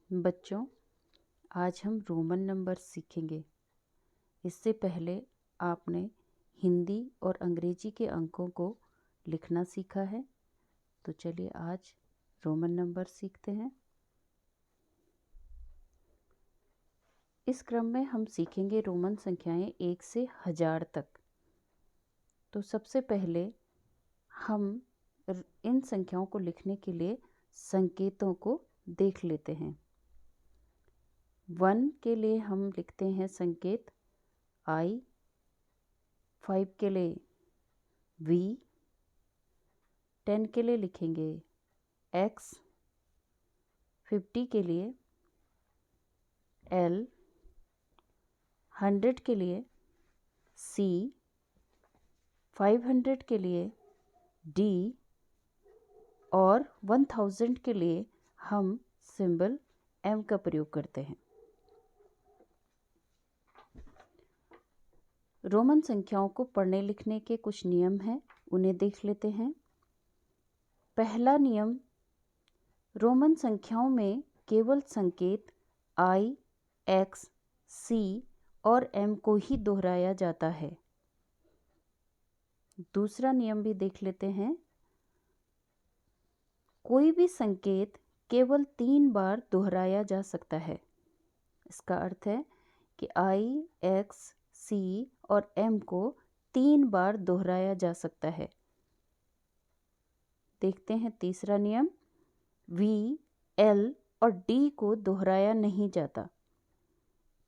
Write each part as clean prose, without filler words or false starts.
बच्चों, आज हम रोमन नंबर सीखेंगे। इससे पहले आपने हिंदी और अंग्रेजी के अंकों को लिखना सीखा है, तो चलिए आज रोमन नंबर सीखते हैं। इस क्रम में हम सीखेंगे रोमन संख्याएं 1 से 1000 तक। तो सबसे पहले हम इन संख्याओं को लिखने के लिए संकेतों को देख लेते हैं। 1 के लिए हम लिखते हैं संकेत I, 5 के लिए V, 10 के लिए लिखेंगे X, 50 के लिए L, 100 के लिए C, 500 के लिए D और 1000 के लिए हम सिंबल M का प्रयोग करते हैं। रोमन संख्याओं को पढ़ने लिखने के कुछ नियम हैं, उन्हें देख लेते हैं। पहला नियम, रोमन संख्याओं में केवल संकेत I, X, C और M को ही दोहराया जाता है। दूसरा नियम भी देख लेते हैं। कोई भी संकेत केवल 3 बार दोहराया जा सकता है। इसका अर्थ है कि I, X, C और M को 3 बार दोहराया जा सकता है। देखते हैं तीसरा नियम, V, L और D को दोहराया नहीं जाता।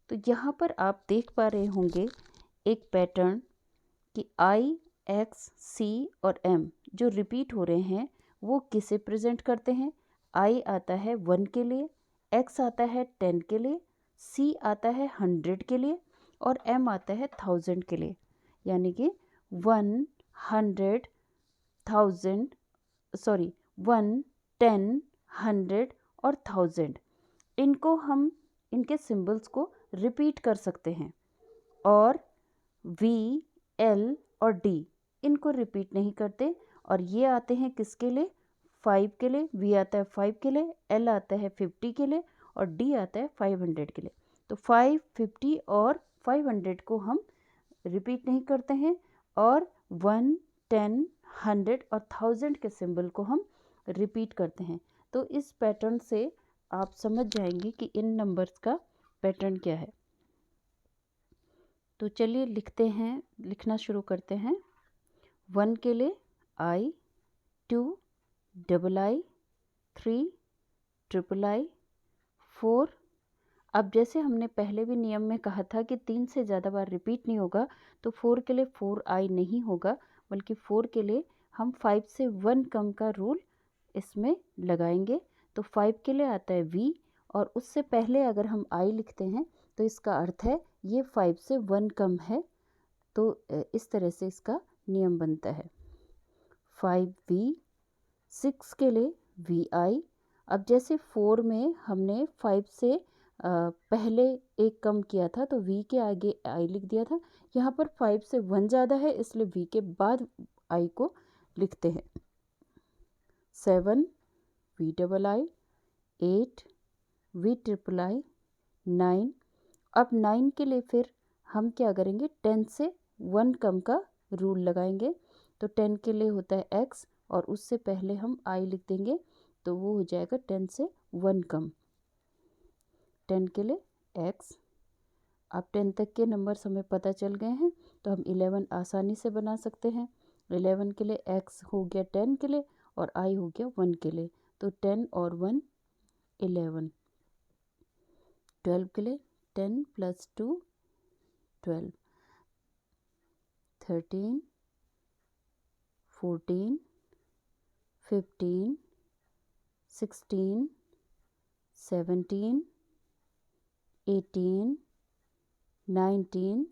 तो यहाँ पर आप देख पा रहे होंगे एक पैटर्न कि I, X, C और M जो रिपीट हो रहे हैं वो किसे प्रेजेंट करते हैं। I आता है 1 के लिए, X आता है 10 के लिए, C आता है 100 के लिए और M आता है 1000 के लिए। यानी कि 1, 10, 100 और 1000 इनको हम इनके सिंबल्स को रिपीट कर सकते हैं और V, L और D इनको रिपीट नहीं करते। और ये आते हैं किसके लिए, 5 के लिए, V आता है 5 के लिए, L आता है 50 के लिए और D आता है 500 के लिए। तो 5, 50 और 500 को हम रिपीट नहीं करते हैं और 1, 10, 100 और 1000 के सिंबल को हम रिपीट करते हैं। तो इस पैटर्न से आप समझ जाएंगे कि इन नंबर्स का पैटर्न क्या है। तो चलिए लिखना शुरू करते हैं। 1 के लिए I, 2, I, 3, I, 4। अब जैसे हमने पहले भी नियम में कहा था कि 3 से ज़्यादा बार रिपीट नहीं होगा, तो 4 के लिए 4I नहीं होगा, बल्कि 4 के लिए हम 5 से 1 कम का रूल इसमें लगाएंगे। तो 5 के लिए आता है V और उससे पहले अगर हम I लिखते हैं तो इसका अर्थ है ये 5 से 1 कम है। तो इस तरह से इसका नियम बनता है। 5V, 6 के लिए VI। अब जैसे 4 में हमने 5 से पहले एक कम किया था तो V के आगे I लिख दिया था। यहाँ पर 5 से 1 ज़्यादा है इसलिए V के बाद I को लिखते हैं। 7 VII, 8 VII, 9। अब 9 के लिए फिर हम क्या करेंगे, 10 से 1 कम का रूल लगाएंगे। तो 10 के लिए होता है X और उससे पहले हम I लिख देंगे तो वो हो जाएगा 10 से 1 कम। 10 के लिए X। अब 10 तक के नंबर्स हमें पता चल गए हैं तो हम 11 आसानी से बना सकते हैं। 11 के लिए X हो गया 10 के लिए और I हो गया 1 के लिए। तो 10 और 1 11। 12 के लिए 10 + 2 12। 13, 14, 15, 16, 17, 18, 19,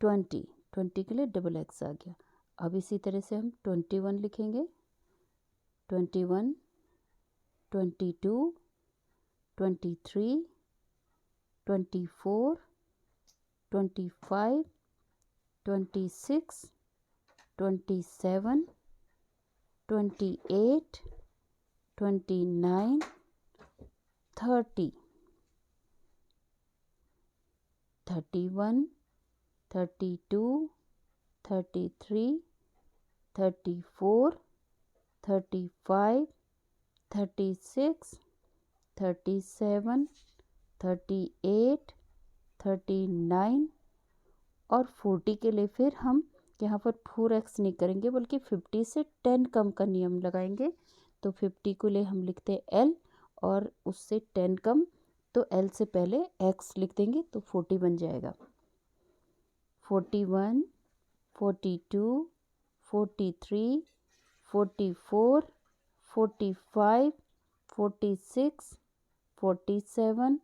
20। 20 के लिए XX आ गया। अब इसी तरह से हम 21 लिखेंगे। 21, 22, 23, 24, 25, 26, 27, 28, 29, 30, 31, 32, 33, 34, 35, 36, 37, 38, 39 और 40 के लिए फिर हम यहाँ पर 4x नहीं करेंगे बल्कि 50 से 10 कम का नियम लगाएंगे। तो 50 को ले हम लिखते हैं L और उससे 10 कम, तो L से पहले x लिख देंगे तो 40 बन जाएगा। 41, 42, 43, 44, 45, 46, 47,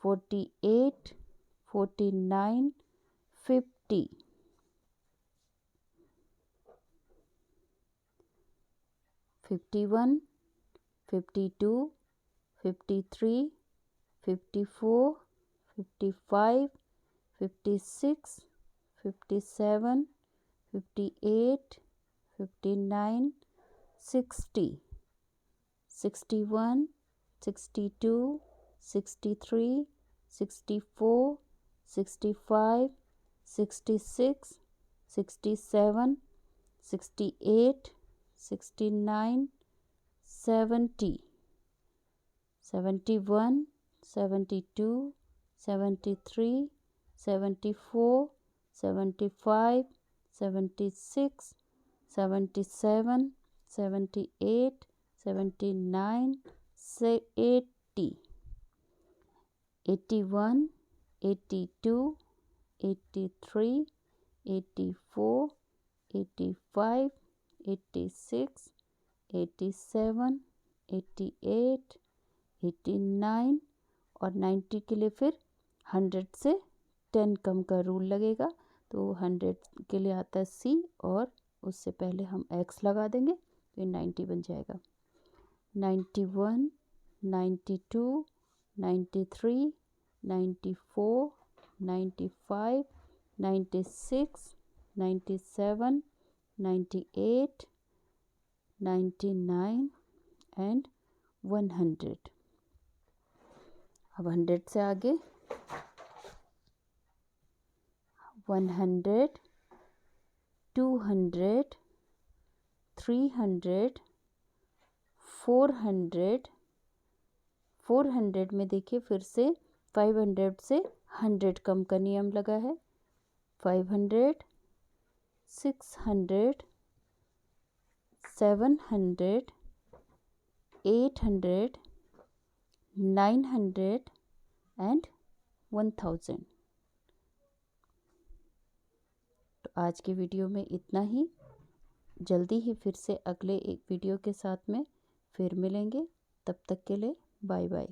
48, 49, 50, 51, 52, 53, 54, 55, 56, 57, 58, 59, 60, 61, 62, 63, 64, 65, 66, 67, 68, 69, 70, 71, 72, 73, 74, 75, 76, 77, 78, 79, 80, 81, 82, 83, 84, 85, 86, 87, 88, 89 और 90 के लिए फिर 100 से 10 कम का रूल लगेगा। तो 100 के लिए आता है C और उससे पहले हम x लगा देंगे तो ये 90 बन जाएगा। 91, 92, 93, 94, 95, 96, 97, 98, 99 एंड 100। अब 100 से आगे 100, 200, 300, 400, 400 में देखिए फिर से 500 से 100 कम का नियम लगा है। 500, 600, 700, 800, 900 एंड 1000। तो आज की वीडियो में इतना ही। जल्दी ही फिर से अगले एक वीडियो के साथ में फिर मिलेंगे। तब तक के लिए बाय बाय।